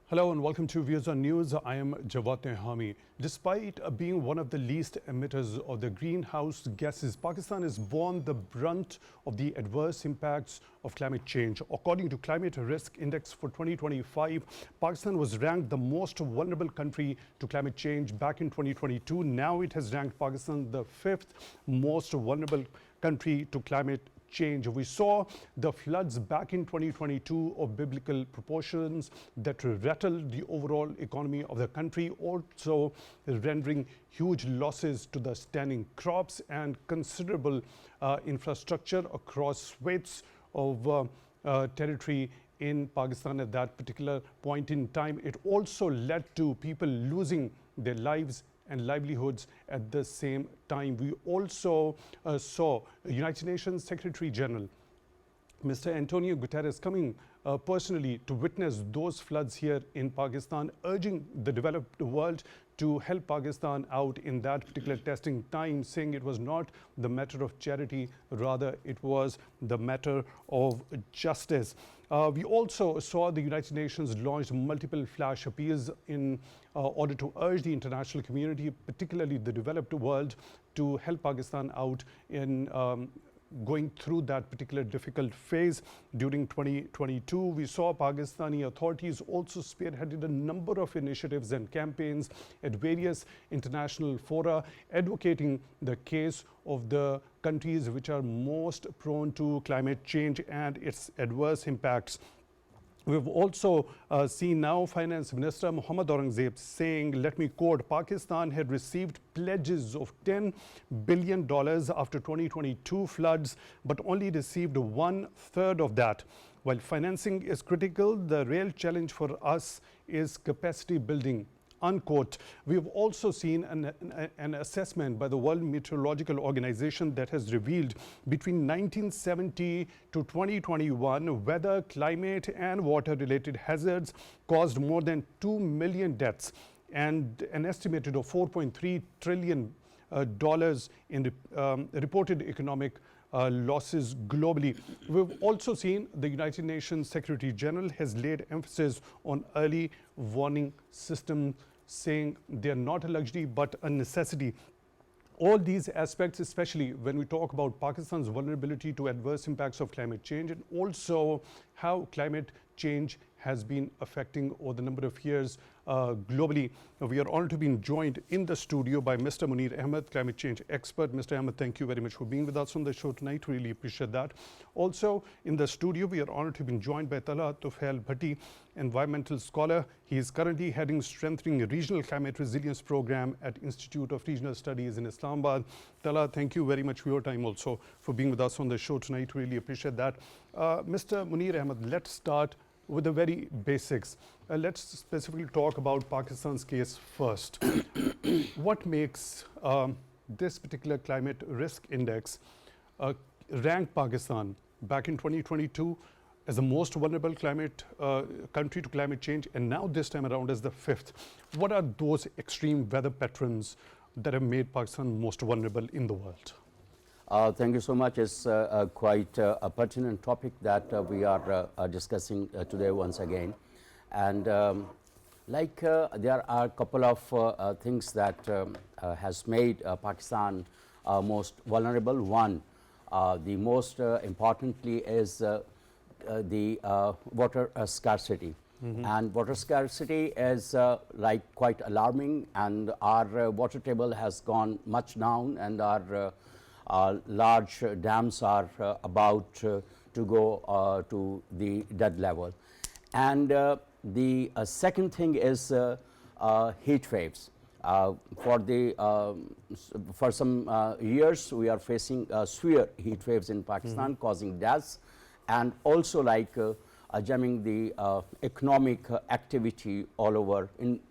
Hello and welcome to Views on News. I am Jawad Nehami. Despite being one of the least emitters of the greenhouse gases, Pakistan has borne the brunt of the adverse impacts of climate change. According to Climate Risk Index for 2025, Pakistan was ranked the most vulnerable country to climate change back in 2022. Now it has ranked Pakistan the fifth most vulnerable country to climate change. We saw the floods back in 2022 of biblical proportions that rattled the overall economy of the country, also rendering huge losses to the standing crops and considerable infrastructure across swathes of territory in Pakistan at that particular point in time. It also led to people losing their lives and livelihoods at the same time. We also saw United Nations Secretary General Mr. Antonio Guterres coming personally to witness those floods here in Pakistan, urging the developed world to help Pakistan out in that particular testing time, saying it was not the matter of charity, rather it was the matter of justice. We also saw the United Nations launch multiple flash appeals in order to urge the international community, particularly the developed world, to help Pakistan out in going through that particular difficult phase during 2022. We saw Pakistani authorities also spearheaded a number of initiatives and campaigns at various international fora, advocating the case of the countries which are most prone to climate change and its adverse impacts. We've also seen now Finance Minister Mohammad Aurangzeb saying, let me quote, Pakistan had received pledges of $10 billion after 2022 floods, but only received 1/3 of that. While financing is critical, the real challenge for us is capacity building. Unquote. We've also seen an assessment by the World Meteorological Organization that has revealed between 1970 to 2021 weather, climate and water related hazards caused more than 2 million deaths and an estimated of $4.3 trillion in reported economic losses globally. We've also seen the United Nations Secretary General has laid emphasis on early warning systems, saying they are not a luxury but a necessity. All these aspects, especially when we talk about Pakistan's vulnerability to adverse impacts of climate change and also how climate change has been affecting over the number of years globally. We are honored to be joined in the studio by Mr. Munir Ahmad, climate change expert. Mr. Ahmad, thank you very much for being with us on the show tonight. Really appreciate that. Also in the studio, we are honored to be joined by TalhaTufailBhatti, environmental scholar. He is currently heading Strengthening Regional Climate Resilience Program at Institute of Regional Studies in Islamabad. Talha, thank you very much for your time also for being with us on the show tonight. Really appreciate that. Mr. Munir Ahmad, let's start with the very basics. Let's specifically talk about Pakistan's case first. What makes this particular climate risk index rank Pakistan back in 2022 as the most vulnerable climate country to climate change, and now this time around as the fifth? What are those extreme weather patterns that have made Pakistan most vulnerable in the world? Thank you so much. It's quite a pertinent topic that we are discussing today once again. And there are a couple of things that has made Pakistan most vulnerable. One, the most importantly is the water scarcity. And water scarcity is quite alarming, and our water table has gone much down, and our large dams are about to go to the dead level. And the second thing is heat waves. For some years we are facing severe heat waves in Pakistan, causing deaths and also jamming the economic activity all over in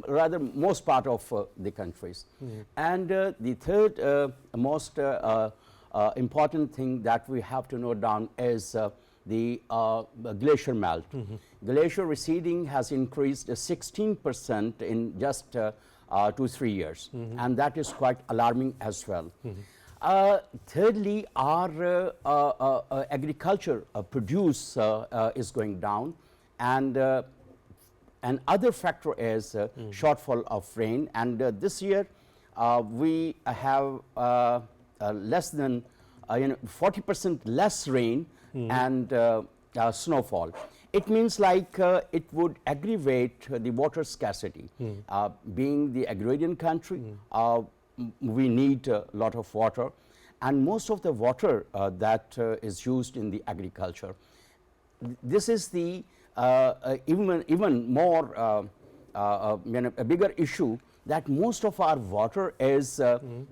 rather most part of the countries. And the third most important thing that we have to note down is the glacier melt. Glacier receding has increased 16% in just 2-3 years, and that is quite alarming as well. Thirdly, our agriculture produce is going down, and and other factor is shortfall of rain, and this year we have less than 40% less rain and snowfall. It means like it would aggravate the water scarcity. Being the agrarian country, we need a lot of water, and most of the water that is used in the agriculture. This is the even more a bigger issue, that most of our water is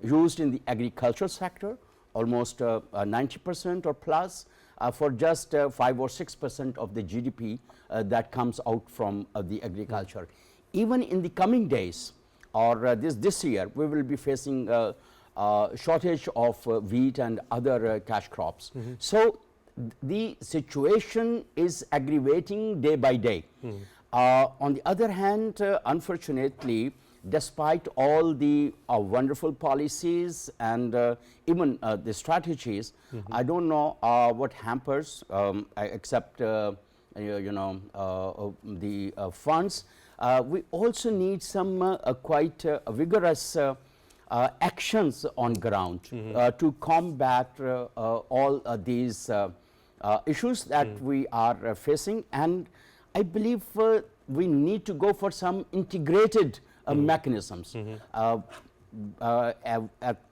used in the agriculture sector, almost 90% or plus, for just 5 or 6% of the GDP that comes out from the agriculture. Even in the coming days or this year, we will be facing shortage of wheat and other cash crops. So the situation is aggravating day by day. On the other hand, unfortunately, despite all the wonderful policies and even the strategies, I don't know what hampers except the funds. We also need some quite vigorous actions on ground to combat all these issues that we are facing, and I believe we need to go for some integrated mechanisms. At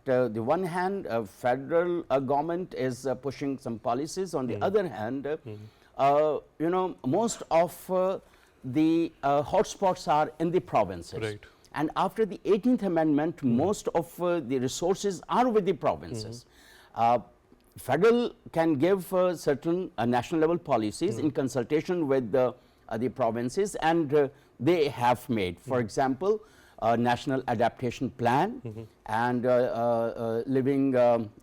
the one hand, federal government is pushing some policies. On the other hand, most of the hotspots are in the provinces. Right. And after the 18th Amendment, most of the resources are with the provinces. Federal can give certain national level policies in consultation with the provinces, and they have made, for example, National Adaptation Plan and Living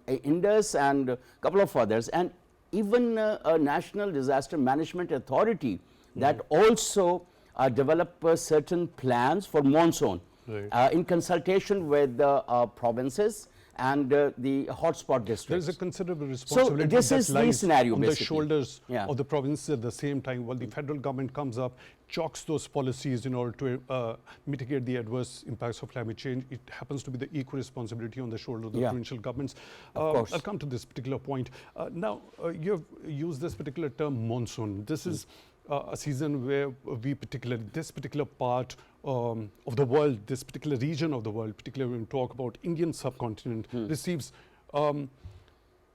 Indus and a couple of others, and even a National Disaster Management Authority that also develop certain plans for monsoon in consultation with the provinces and the hotspot districts. There is a considerable responsibility so this is the scenario on basically. the shoulders of the provinces at the same time, while the federal government comes up, chalks those policies in order to mitigate the adverse impacts of climate change. It happens to be the equal responsibility on the shoulders of the provincial governments. Of course. I'll come to this particular point. Now, you have used this particular term monsoon. This is a season where this particular part of the world, this particular region of the world, particularly when we talk about Indian subcontinent, receives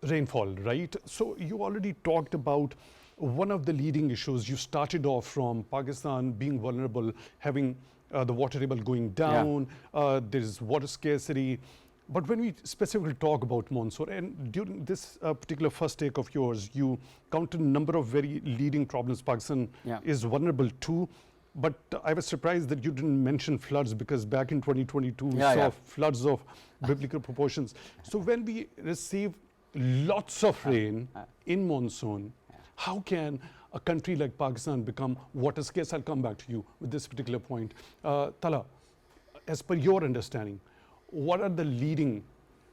rainfall, right? So you already talked about one of the leading issues. You started off from Pakistan being vulnerable, having the water table going down, there is water scarcity. But when we specifically talk about monsoon, and during this particular first take of yours, you counted a number of very leading problems Pakistan is vulnerable to. But I was surprised that you didn't mention floods, because back in 2022, we saw floods of biblical proportions. So when we receive lots of rain in monsoon, how can a country like Pakistan become water scarce? I'll come back to you with this particular point. Talha, as per your understanding, what are the leading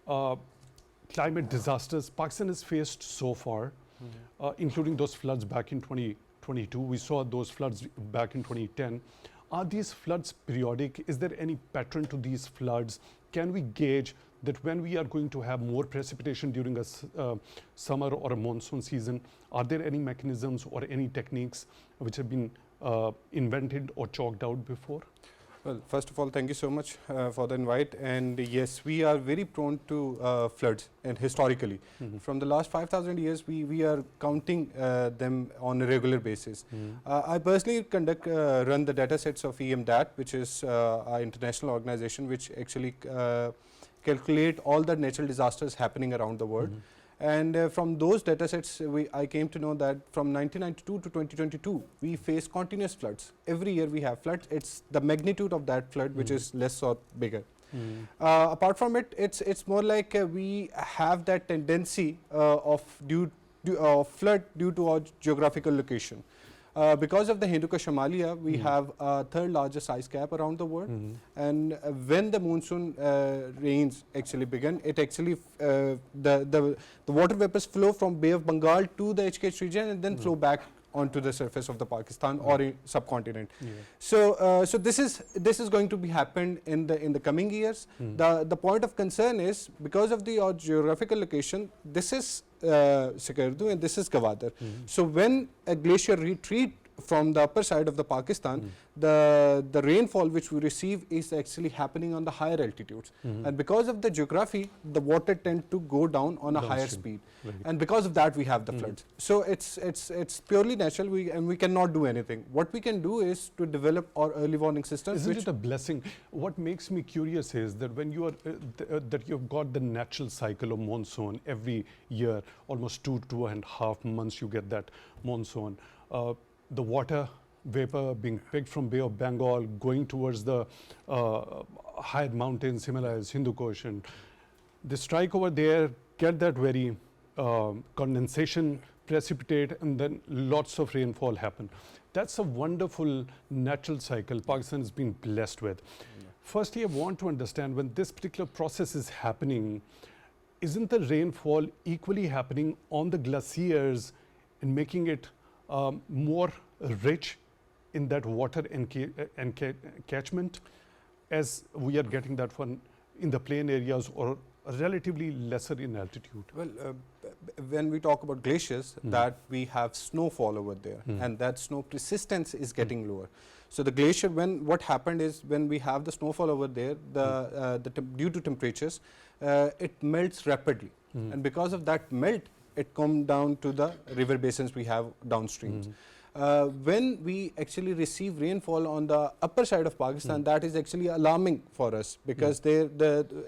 climate disasters Pakistan has faced so far, including those floods back in 2022? We saw those floods back in 2010. Are these floods periodic? Is there any pattern to these floods? Can we gauge that when we are going to have more precipitation during a summer or a monsoon season? Are there any mechanisms or any techniques which have been invented or chalked out before? Well, first of all, thank you so much for the invite. And yes, we are very prone to floods, and historically. From the last 5,000 years, we are counting them on a regular basis. I personally run the data sets of EMDAT, which is our international organization, which actually calculate all the natural disasters happening around the world. And from those data sets, I came to know that from 1992 to 2022, we face continuous floods. Every year we have floods. It's the magnitude of that flood which is less or bigger. Apart from it, it's more like we have that tendency of flood due to our geographical location. Because of the Hindu Kush Himalaya, we have a third largest ice cap around the world. And when the monsoon rains actually begin, it actually the water vapors flow from Bay of Bengal to the HKH region and then flow back onto the surface of the Pakistan or in subcontinent. Yeah. So this is going to be happened in the coming years. The point of concern is because of the geographical location, this is Sikardu and this is Gwadar. So when a glacier retreat from the upper side of the Pakistan, the rainfall which we receive is actually happening on the higher altitudes, and because of the geography, the water tend to go down on a higher speed, and because of that we have the floods. So it's purely natural, and we cannot do anything. What we can do is to develop our early warning systems. Isn't it a blessing? What makes me curious is that when you are that you've got the natural cycle of monsoon every year, almost 2.5 months you get that monsoon. The water vapor being picked from Bay of Bengal, going towards the higher mountains, Himalayas, Hindu Kush, and they strike over there, get that very condensation, precipitate, and then lots of rainfall happen. That's a wonderful natural cycle Pakistan has been blessed with. Firstly, I want to understand, when this particular process is happening, isn't the rainfall equally happening on the glaciers and making it more rich in that water catchment, as we are getting that one in the plain areas or relatively lesser in altitude? Well, when we talk about glaciers, that we have snowfall over there, and that snow persistence is getting lower. So the glacier, what happened is when we have the snowfall over there, due to temperatures, it melts rapidly, and because of that melt, it comes down to the river basins we have downstreams. When we actually receive rainfall on the upper side of Pakistan, that is actually alarming for us, because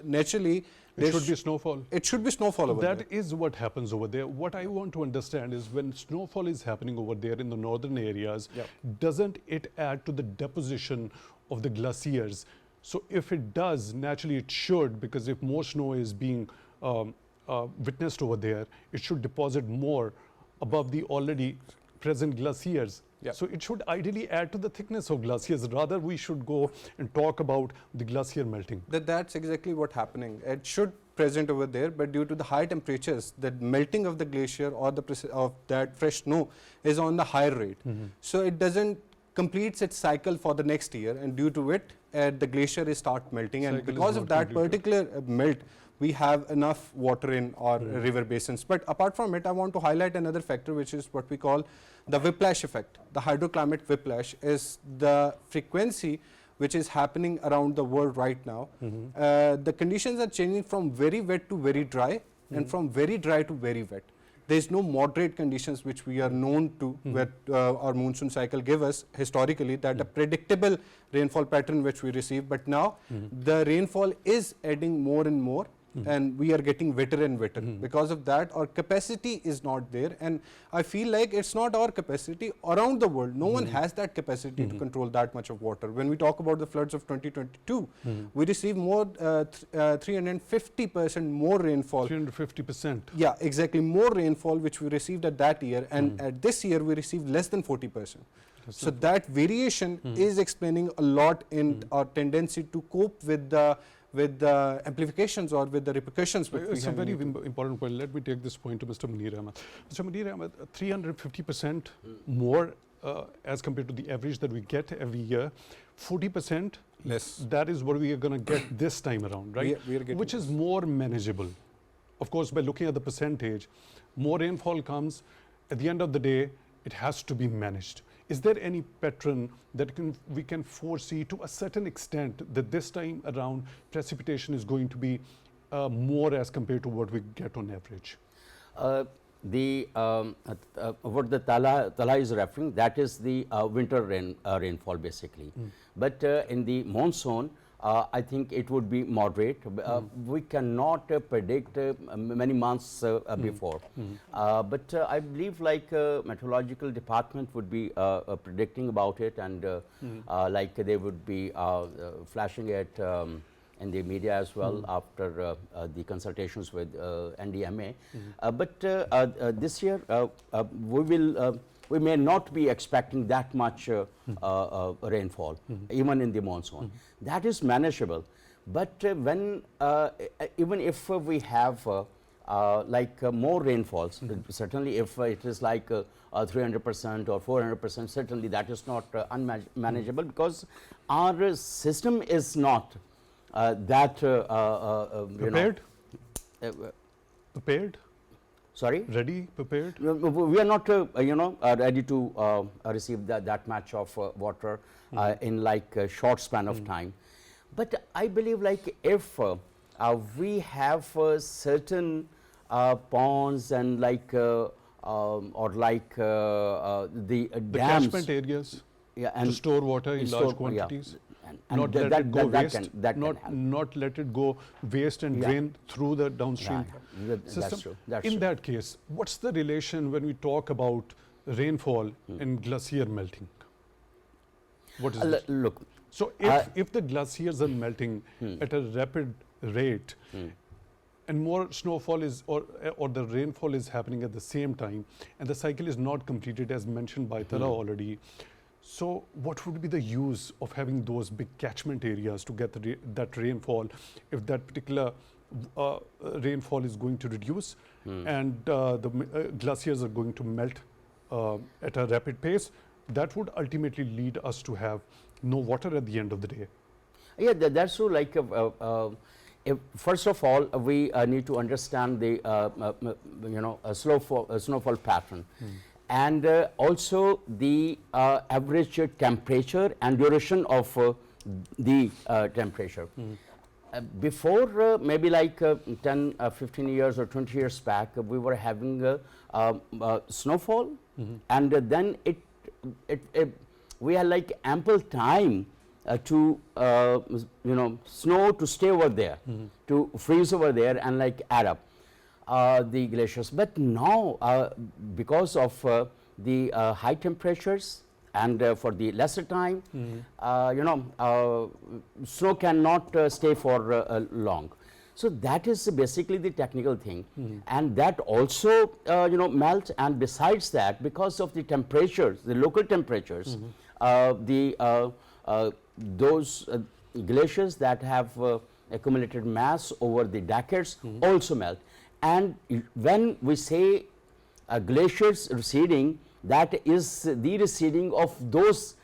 naturally it should be snowfall. It should be snowfall over there. That is what happens over there. What I want to understand is, when snowfall is happening over there in the northern areas, doesn't it add to the deposition of the glaciers? So if it does, naturally it should, because if more snow is being witnessed over there, it should deposit more above the already present glaciers. So it should ideally add to the thickness of glaciers. Rather, we should go and talk about the glacier melting. That's exactly what's happening. It should present over there, but due to the high temperatures, the melting of the glacier or of that fresh snow is on the higher rate. So it doesn't completes its cycle for the next year, and due to it, the glacier is start melting, and because of that particular melt, we have enough water in our river basins. But apart from it, I want to highlight another factor, which is what we call the whiplash effect. The hydroclimate whiplash is the frequency which is happening around the world right now. The conditions are changing from very wet to very dry, and from very dry to very wet. There is no moderate conditions which we are known to, where our monsoon cycle give us historically, that a predictable rainfall pattern which we receive. But now the rainfall is adding more and more, and we are getting wetter and wetter. Because of that, our capacity is not there, and I feel like it's not our capacity. Around the world, no one has that capacity to control that much of water. When we talk about the floods of 2022, we received more 350% more rainfall. 350%. Yeah, exactly, more rainfall which we received at that year, and at this year we received less than 40%. So that variation is explaining a lot in our tendency to cope with the amplifications or with the repercussions. It's a very important point. Let me take this point to Mr. Munir Ahmad. Mr. Munir Ahmad, 350% more as compared to the average that we get every year, 40% less. That is what we are going to get this time around, right? We are getting which is more manageable. Of course, by looking at the percentage, more rainfall comes, at the end of the day, it has to be managed. Is there any pattern that we can foresee to a certain extent that this time around precipitation is going to be more as compared to what we get on average? What the Talha is referring, that is the winter rainfall basically. But in the monsoon, I think it would be moderate. We cannot predict many months before. But I believe like meteorological department would be predicting about it, and like they would be flashing it in the media as well after the consultations with NDMA. But this year we may not be expecting that much rainfall, even in the monsoon. That is manageable. But when even if we have more rainfalls. Certainly, if it is like 300% or 400%, certainly that is not unmanageable, because our system is not that Prepared? Prepared? Sorry? Ready? Prepared? We are not ready to receive that much of water in like a short span of time. But I believe, like, if we have certain ponds and like or like the The dams, catchment areas yeah, to store water in store- large yeah, quantities. and Not that- let that- it go that waste. can help. Not let it go waste and Yeah. drain through the downstream That's system. true. That's In true. that case, what's the relation when we talk about rainfall and glacier melting? What is it? Look, So if the glaciers are melting at a rapid rate and more snowfall is or the rainfall is happening at the same time and the cycle is not completed as mentioned by Tala already, so what would be the use of having those big catchment areas to get that rainfall if that particular rainfall is going to reduce and the glaciers are going to melt at a rapid pace? That would ultimately lead us to have no water at the end of the day. yeah, that's true. Like, first of all, we need to understand the snowfall pattern, and also the average temperature and duration of the temperature. Before maybe like 10, 15 years or 20 years back, we were having snowfall, and then we had like ample time to snow to stay over there, to freeze over there and like add up the glaciers. But now because of the high temperatures and for the lesser time, snow cannot stay for long. So that is basically the technical thing, and that also melts. And besides that, because of the temperatures, the local temperatures, those glaciers that have accumulated mass over the decades also melt. And when we say glaciers receding, that is the receding of those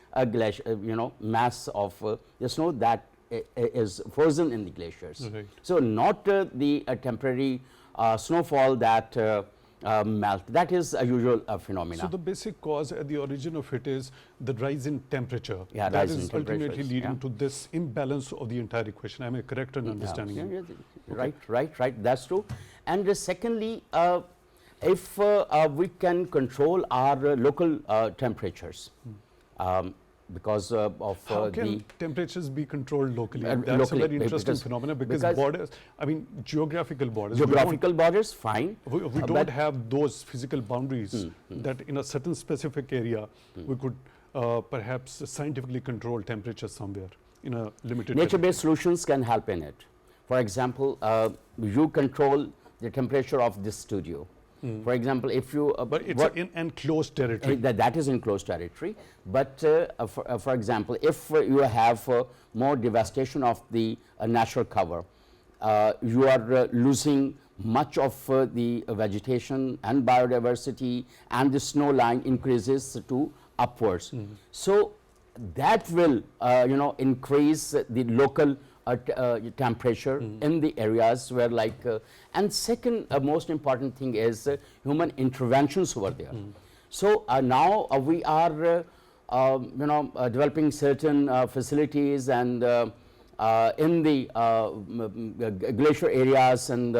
mass of the snow that is frozen in the glaciers. Right. So not the temporary snowfall that melt. That is a usual phenomena. So the basic cause at the origin of it is the rise in temperature. Yeah, that rise in is ultimately temperatures, leading yeah. to this imbalance of the entire equation. Am I correct in understanding? Yeah, you? right. That's true. And secondly, if we can control our local temperatures, because of How can the temperatures be controlled locally? That's locally, a very interesting because- phenomenon because because- borders, I mean geographical borders. geographical borders, fine. We don't but- have those physical boundaries that in a certain specific area we could perhaps scientifically control temperature somewhere in a limited Nature-based solutions can help in it. For example, you control the temperature of this studio. For example, if you But it's in enclosed territory. that is enclosed territory. But for example, if you have more devastation of the natural cover, you are losing much of the vegetation and biodiversity, and the snow line increases to upwards. So that will increase the local temperature in the areas where like and second most important thing is human interventions over there. So now we are developing certain facilities and in the glacier areas, and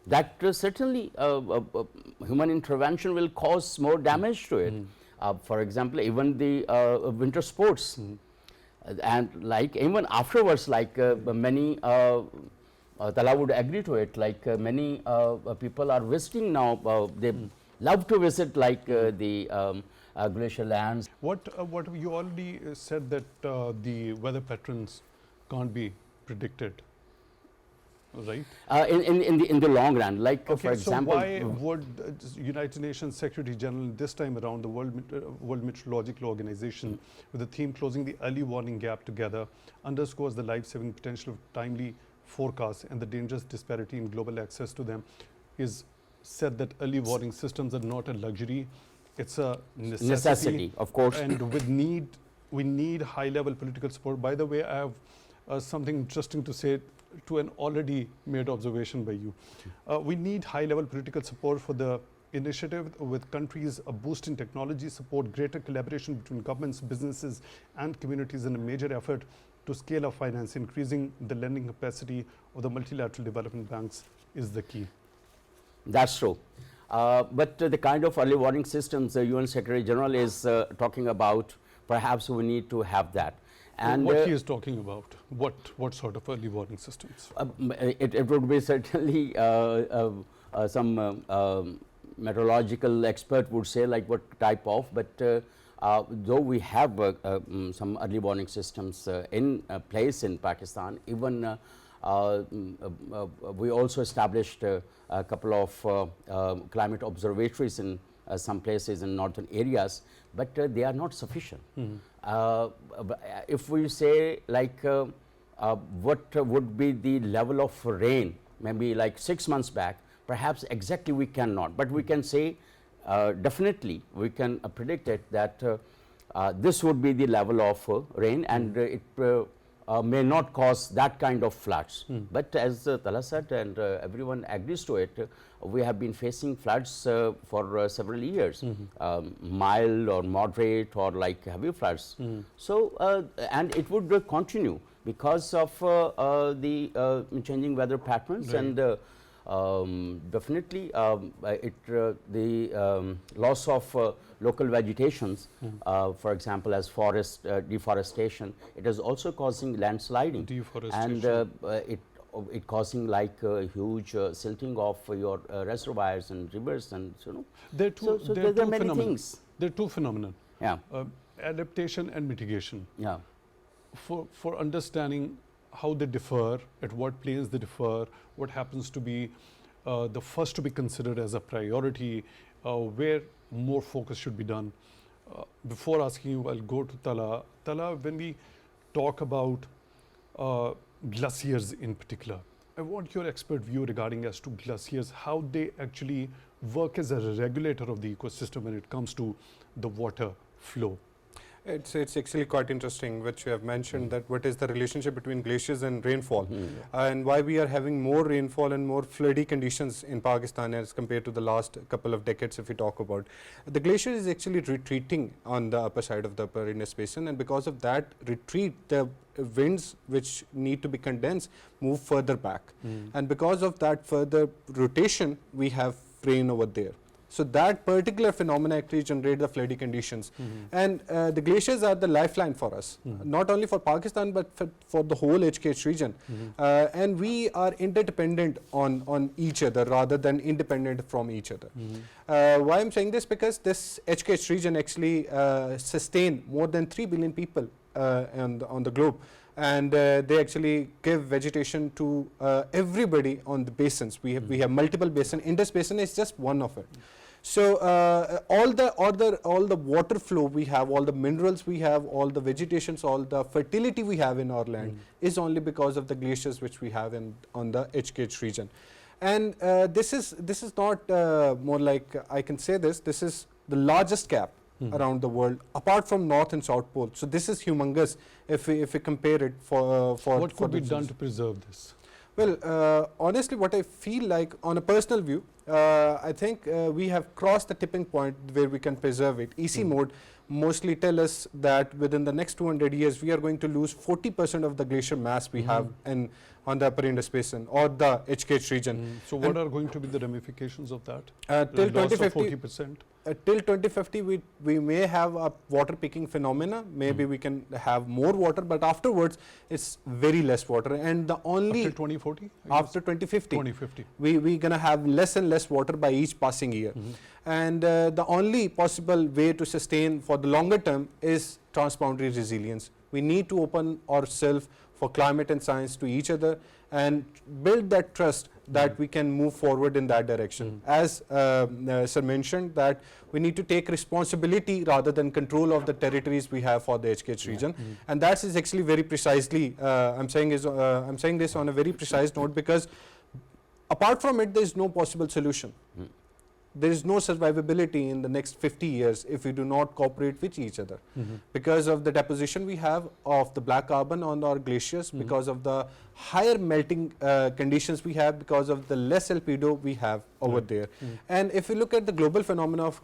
that certainly human intervention will cause more damage to it. For example, even the winter sports. And like even afterwards, like many Tala would agree to it, like many people are visiting now, they love to visit like the glacier lands. What you already said that the weather patterns can't be predicted, right? In the long run, like for example, so why would United Nations Secretary General this time around, the World Meteorological Organization, with the theme closing the early warning gap together, underscores the life-saving potential of timely forecasts and the dangerous disparity in global access to them? he's said that early warning systems are not a luxury, it's a Necessity, of course. And we need high-level political support. By the way, I have something interesting to say to an already made observation by you. We need high-level political support for the initiative, with countries a boost in technology support, greater collaboration between governments, businesses, and communities in a major effort to scale up finance. Increasing the lending capacity of the multilateral development banks is the key. That's true. But the kind of early warning systems the UN Secretary General is talking about, perhaps we need to have that. And what he is talking about, what sort of early warning systems? It would be certainly some meteorological expert would say like what type of, but though we have some early warning systems in place in Pakistan, even we also established a couple of climate observatories in some places in northern areas, but they are not sufficient. If we say like what would be the level of rain, maybe like 6 months back, perhaps exactly we cannot, but we can say definitely we can predict it that this would be the level of rain, and it may not cause that kind of floods. But as Talha said, and everyone agrees to it, we have been facing floods for several years, mild or moderate or like heavy floods. So, and it would continue because of the changing weather patterns, and definitely the loss of local vegetations, for example, as forest deforestation, it is also causing landsliding, and it causing like huge silting of your reservoirs and rivers, and there are many things. There are two phenomena. Yeah. Adaptation and mitigation. Yeah. For understanding how they differ, at what planes they differ, what happens to be the first to be considered as a priority, where more focus should be done. Before asking you, I'll go to Talha. Talha, when we talk about glaciers in particular, I want your expert view regarding as to glaciers, how they actually work as a regulator of the ecosystem when it comes to the water flow. It's actually quite interesting, which you have mentioned, that what is the relationship between glaciers and rainfall, and why we are having more rainfall and more floody conditions in Pakistan as compared to the last couple of decades. If we talk about the glacier is actually retreating on the upper side of the upper Indus Basin, and because of that retreat, the winds which need to be condensed move further back, and because of that further rotation, we have rain over there. So that particular phenomena actually generate the floody conditions, and the glaciers are the lifeline for us, not only for Pakistan but for the whole HKH region, and we are interdependent on each other rather than independent from each other. Why I'm saying this? Because this HKH region actually sustain more than 3 billion people on the globe, and they actually give vegetation to everybody on the basins. We have multiple basins. Indus Basin is just one of it. So all the water flow we have, all the minerals we have, all the vegetations, all the fertility we have in our land is only because of the glaciers which we have on the HKH region. And this is not more like, I can say this is the largest gap around the world, apart from North and South Pole. So this is humongous if we compare it for what could be done to preserve this? Well, honestly, what I feel like on a personal view, I think we have crossed the tipping point where we can preserve it. EC mode mostly tell us that within the next 200 years, we are going to lose 40% of the glacier mass we have on the upper Indus Basin or the HKH region. So what are going to be the ramifications of that? Till Loss of 2050, 40%? Till 2050, we may have a water peaking phenomena. Maybe we can have more water, but afterwards, it's very less water. And the only after 2040? After 2050, 2050. we're going to have less and less water by each passing year. And the only possible way to sustain for the longer term is transboundary resilience. We need to open ourselves for climate and science to each other and build that trust that we can move forward in that direction. As Sir mentioned, that we need to take responsibility rather than control of the territories we have for the HKH region, and that is actually very precisely I'm saying this on a very precise note, because apart from it, there is no possible solution. There is no survivability in the next 50 years if we do not cooperate with each other, because of the deposition we have of the black carbon on our glaciers, because of the higher melting conditions we have, because of the less albedo we have over there. And if you look at the global phenomena of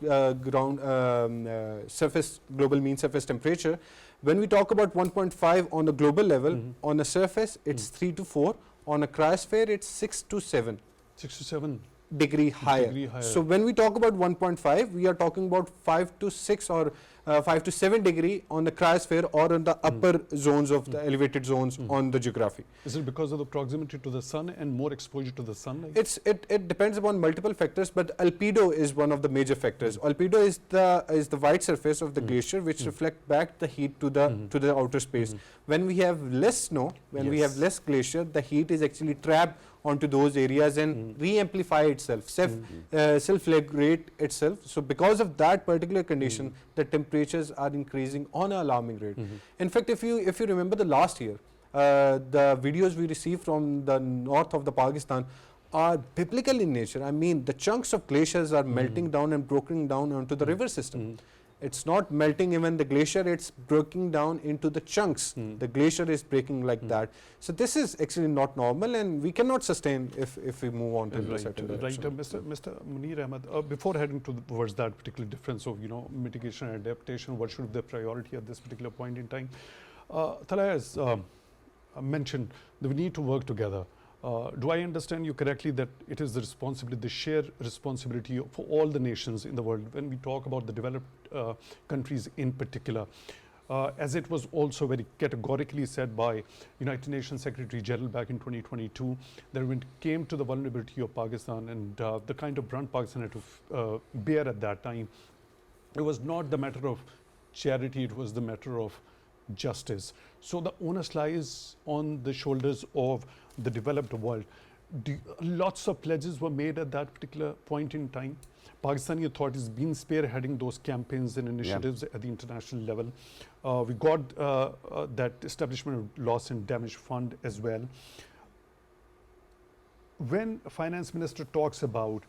global mean surface temperature, when we talk about 1.5 on a global level, on a surface it's 3 to 4, on a cryosphere it's 6 to 7. 6 to 7 degree higher. So when we talk about 1.5, we are talking about 5 to 6 or 5 to 7 degree on the cryosphere or on the upper zones of the elevated zones on the geography. Is it because of the proximity to the sun and more exposure to the sunlight? It depends upon multiple factors, but albedo is one of the major factors. Albedo is the white surface of the glacier which reflect back the heat to the outer space. When we have less snow, when we have less glacier, the heat is actually trapped onto those areas and re-amplify itself, self-regulate itself. So because of that particular condition, the temperatures are increasing on an alarming rate. In fact, if you remember the last year, the videos we received from the north of the Pakistan are biblical in nature. I mean, the chunks of glaciers are melting down and broken down onto the river system. It's not melting even the glacier, it's breaking down into the chunks. The glacier is breaking like that. So this is actually not normal, and we cannot sustain if we move on to a certain direction. Mr. Munir Ahmad, before heading towards that particular difference of mitigation and adaptation, what should be the priority at this particular point in time? Talha has mentioned that we need to work together. Do I understand you correctly that it is the responsibility, the shared responsibility for all the nations in the world when we talk about the developed countries in particular? As it was also very categorically said by United Nations Secretary General back in 2022, that when it came to the vulnerability of Pakistan and the kind of brunt Pakistan had to bear at that time, it was not the matter of charity, it was the matter of justice. So the onus lies on the shoulders of the developed world. Lots of pledges were made at that particular point in time. Pakistani authorities been spearheading those campaigns and initiatives at the international level. We got that establishment of loss and damage fund as well. When finance minister talks about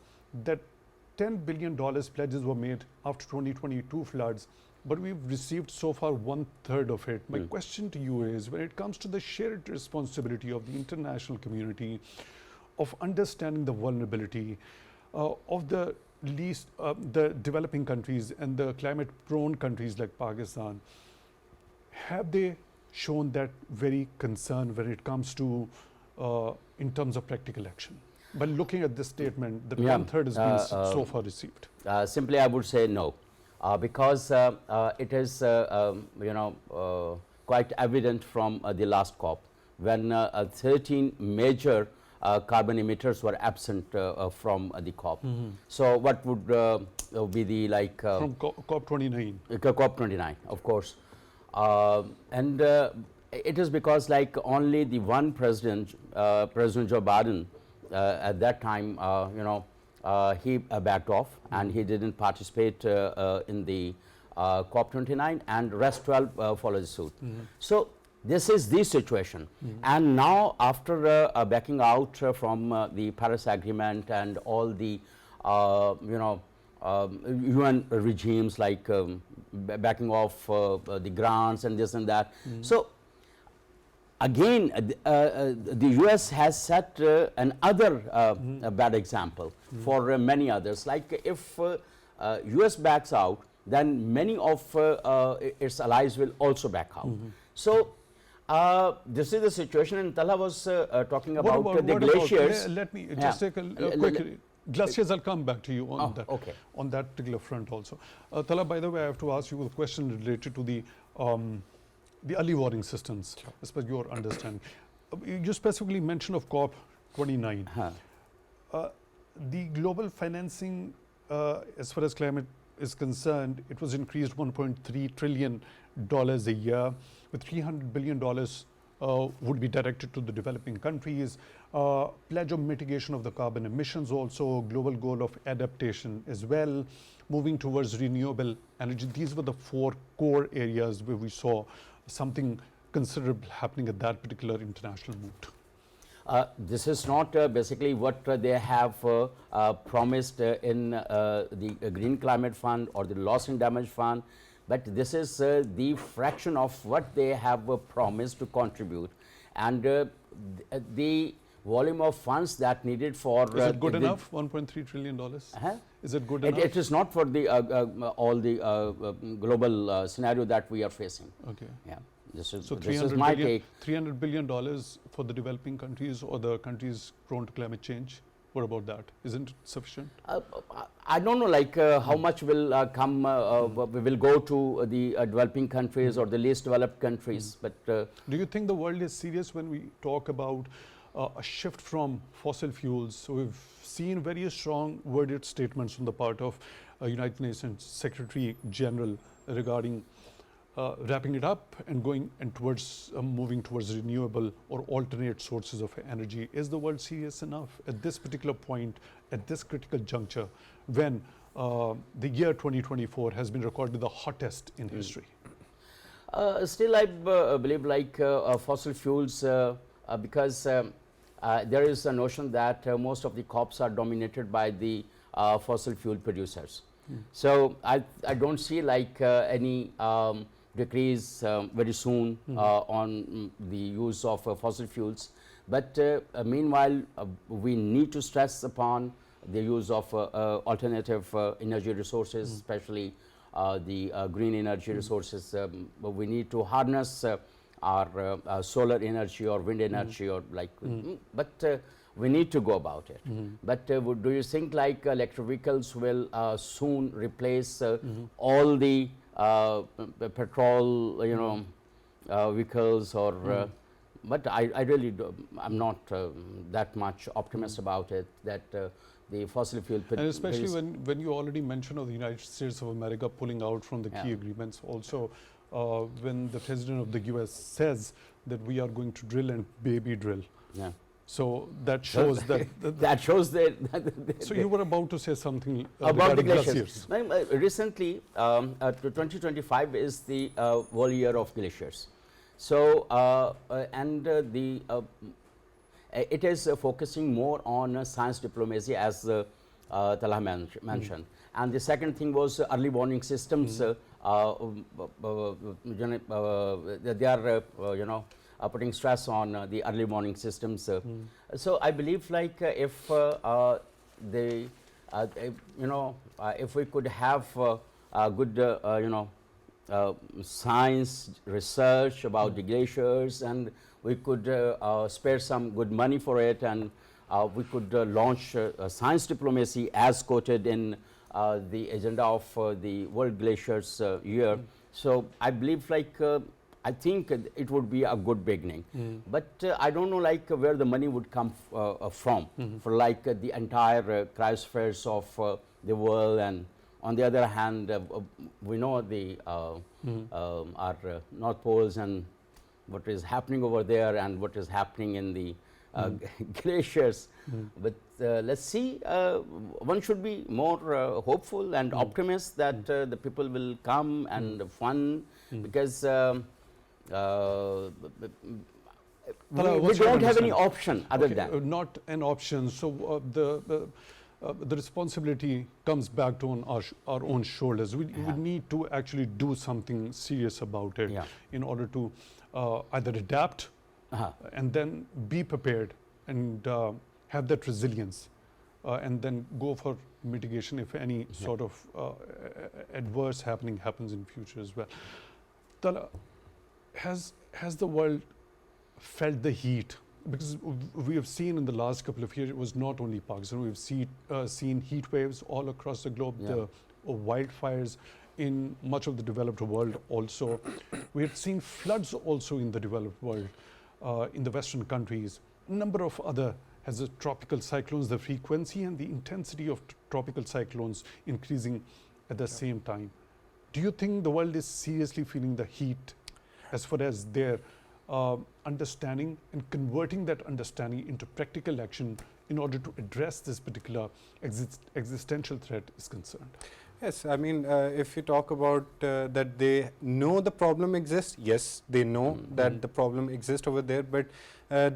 that $10 billion pledges were made after 2022 floods, but we've received so far 1/3 of it. My question to you is, when it comes to the shared responsibility of the international community of understanding the vulnerability of the the developing countries and the climate prone countries like Pakistan, have they shown that very concern when it comes to in terms of practical action? By looking at this statement, that 1/3 has been so far received. Simply I would say no. Because it is quite evident from the last COP when 13 major carbon emitters were absent from the COP. So what would be the from COP29? COP29, of course. And it is because only the one president, President Joe Biden, at that time, he backed off and he didn't participate in the COP29, and rest 12 followed suit. So this is the situation. And now after backing out from the Paris Agreement and all the UN regimes backing off the grants and this and that. So again, the US has set another bad example for many others. Like if US backs out, then many of its allies will also back out. So this is the situation, and Talha was talking about the glaciers. Let me just take a quick glaciers. I'll come back to you on that. Okay. On that particular front also. Talha, by the way, I have to ask you a question related to the early warning systems, as per your understanding. You specifically mentioned of COP29. The global financing, as far as climate is concerned, it was increased $1.3 trillion a year, with $300 billion would be directed to the developing countries. Pledge of mitigation of the carbon emissions also, global goal of adaptation as well, moving towards renewable energy. These were the 4 core areas where we saw something considerable happening at that particular international mood. This is not basically what they have promised in the Green Climate Fund or the Loss and Damage Fund, but this is the fraction of what they have promised to contribute. And the volume of funds that needed for Is it good enough? $1.3 trillion. Is it good enough? It is not for the all the global scenario that we are facing. Okay. Yeah. This is $300 my take. billion for the developing countries or the countries prone to climate change. What about that? Isn't it sufficient? I don't know, like how much will come, will go to the developing countries or the least developed countries. But do you think the world is serious when we talk about a shift from fossil fuels? So we've seen very strong worded statements on the part of United Nations Secretary General regarding wrapping it up and going and towards moving towards renewable or alternate sources of energy. Is the world serious enough at this particular point, at this critical juncture, when the year 2024 has been recorded the hottest in history? Still, I believe like fossil fuels, because there is a notion that most of the COPs are dominated by the fossil fuel producers. So I don't see like any decrease very soon on the use of fossil fuels. But meanwhile, we need to stress upon the use of alternative energy resources, especially the green energy resources. We need to harness our solar energy or wind energy or like, but we need to go about it. But do you think like electric vehicles will soon replace all the petrol, vehicles or, but I really I'm not that much optimist about it, that the fossil fuel. And especially when you already mentioned of the United States of America pulling out from the key agreements, also when the president of the US says that we are going to drill and baby drill. Yeah. So that shows that. That shows that. So you were about to say something about the glaciers. Recently, 2025 is the world year of glaciers. So it is focusing more on science diplomacy, as Talha mentioned. And the second thing was early warning systems. They are putting stress on the early warning systems. So I believe like if if we could have a good science research about the glaciers, and we could spare some good money for it, and we could launch science diplomacy as quoted in the agenda of the World Glaciers Year. So I believe like I think it would be a good beginning, but I don't know like where the money would come from for like the entire cryospheres of the world. And on the other hand, we know the our North Poles and what is happening over there and what is happening in the glaciers. But let's see, one should be more hopeful and optimist that the people will come and fun, because we don't have any option other than. Not an option. So the responsibility comes back to on our own shoulders. We need to actually do something serious about it in order to either adapt and then be prepared and have that resilience and then go for mitigation if any sort of adverse happening happens in future as well. Talha, has the world felt the heat? Because we have seen in the last couple of years, it was not only Pakistan, we've seen heat waves all across the globe, the wildfires in much of the developed world also. We have seen floods also in the developed world, in the Western countries. A number of other has the tropical cyclones, the frequency and the intensity of tropical cyclones increasing at the same time. Do you think the world is seriously feeling the heat as far as their understanding and converting that understanding into practical action in order to address this particular existential threat is concerned? Yes, I mean, if you talk about that they know the problem exists, yes, they know that the problem exists over there, but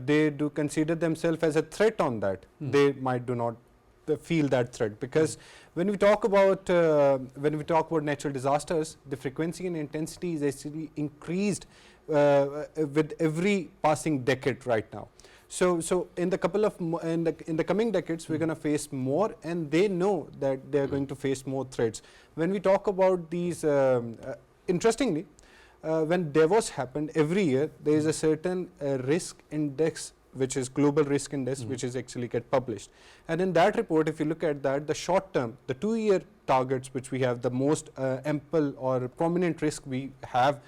they do consider themselves as a threat on that. They might do not feel that threat, because when we talk about natural disasters, the frequency and intensity is actually increased with every passing decade right now. So in the coming decades, we're going to face more, and they know that they are going to face more threats. When we talk about these, interestingly, when Davos happened, every year there is a certain risk index, which is global risk index, which is actually get published. And in that report, if you look at that, the short term, the 2-year targets which we have, the most ample or prominent risk we have,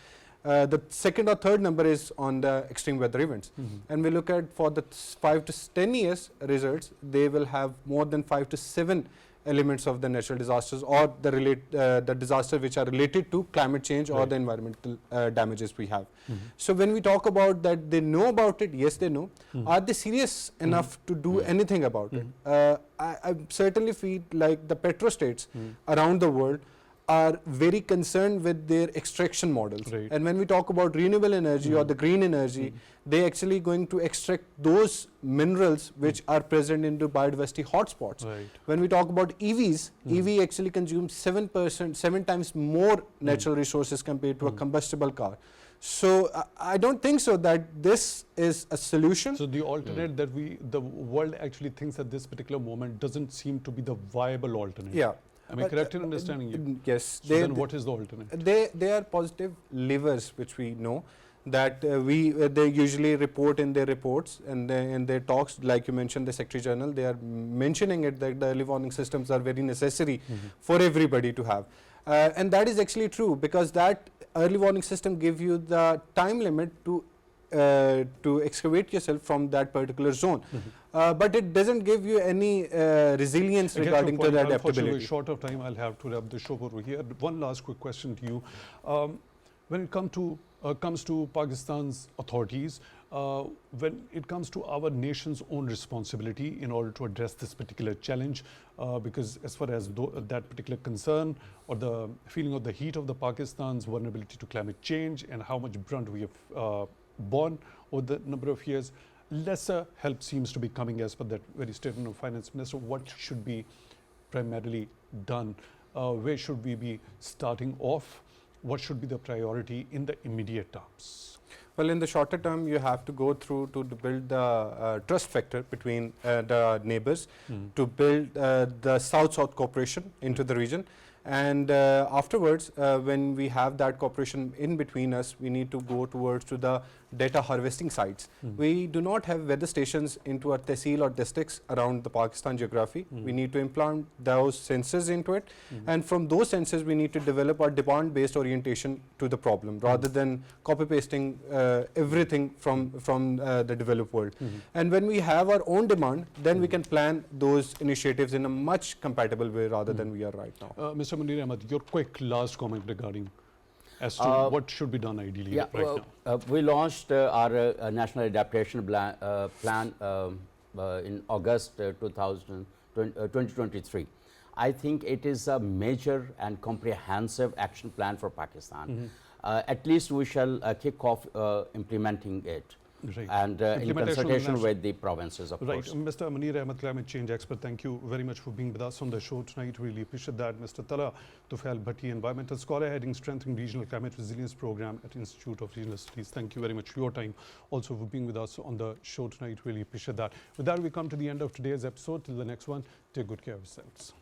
the second or third number is on the extreme weather events. And we look at for the 5 to 10 years results, they will have more than 5 to 7 elements of the natural disasters, or the disasters which are related to climate change or the environmental damages we have. So when we talk about that they know about it, yes, they know. Are they serious enough to do anything about it? I certainly feel like the petrostates around the world are very concerned with their extraction models. And when we talk about renewable energy or the green energy, they actually going to extract those minerals which are present into biodiversity hotspots. When we talk about EVs, EV actually consumes 7 times more natural resources compared to a combustible car. So I don't think so that this is a solution. So the alternate that the world actually thinks at this particular moment doesn't seem to be the viable alternate. Yeah. Am I correct in understanding you? Yes. So then what is the alternate? They are positive levers which we know that they usually report in their reports and in their talks, like you mentioned the Secretary General, they are mentioning it that the early warning systems are very necessary for everybody to have. And that is actually true, because that early warning system gives you the time limit to excavate yourself from that particular zone. But it doesn't give you any resilience regarding to the adaptability. Short of time, I'll have to wrap the show over here. One last quick question to you. When it comes to Pakistan's authorities, when it comes to our nation's own responsibility in order to address this particular challenge, because as far as that particular concern or the feeling of the heat of the Pakistan's vulnerability to climate change and how much brunt we have borne over the number of years, lesser help seems to be coming as per that very statement of Finance Minister. What should be primarily done? Where should we be starting off? What should be the priority in the immediate terms? Well, in the shorter term, you have to go through to build the trust factor between the neighbors, to build the South-South cooperation into the region. And afterwards, when we have that cooperation in between us, we need to go towards to the data harvesting sites. We do not have weather stations into our tehsil or districts around the Pakistan geography. We need to implant those sensors into it. And from those sensors, we need to develop our demand-based orientation to the problem, rather than copy-pasting everything from the developed world. And when we have our own demand, then we can plan those initiatives in a much compatible way rather than we are right now. Mr. Munir Ahmad, your quick last comment regarding as to what should be done ideally now. We launched our national adaptation plan in August 2023. I think it is a major and comprehensive action plan for Pakistan. At least we shall kick off implementing it. And in consultation with the provinces, of course. Mr. Munir Ahmad, climate change expert, thank you very much for being with us on the show tonight. Really appreciate that. Mr. TalhaTufailBhatti, environmental scholar heading Strengthening Regional Climate Resilience Program at Institute of Regional Studies. Thank you very much for your time, also for being with us on the show tonight. Really appreciate that. With that, we come to the end of today's episode. Till the next one, take good care of yourselves.